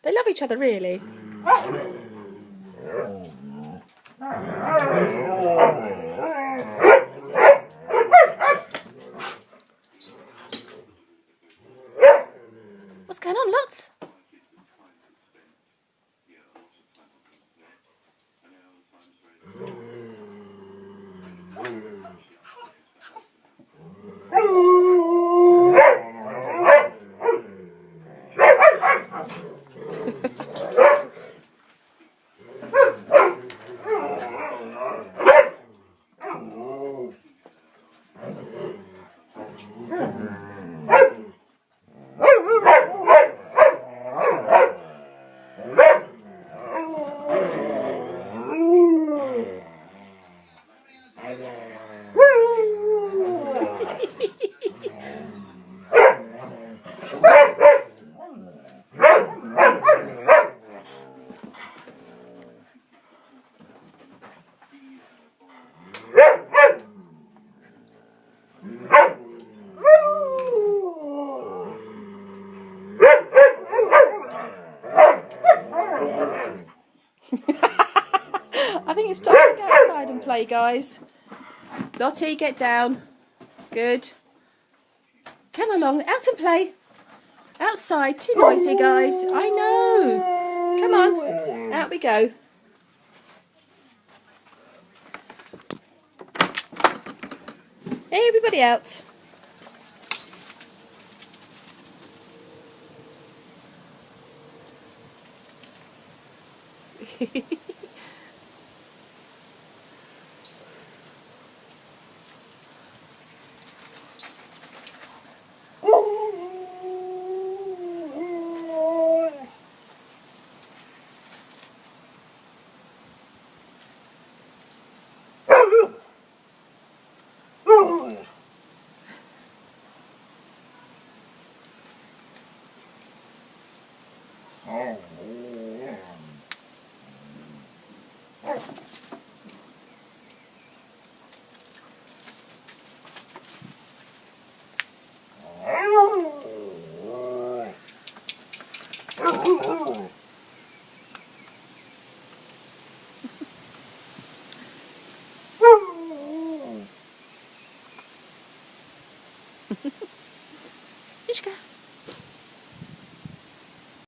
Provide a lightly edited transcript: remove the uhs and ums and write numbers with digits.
They love each other, really. What's going on, Lots? I think it's time to go outside and play, guys. Lotti, get down. Good. Come along, out and play. Outside, too noisy, guys. I know. Come on, out we go. Hey, everybody out. Miska.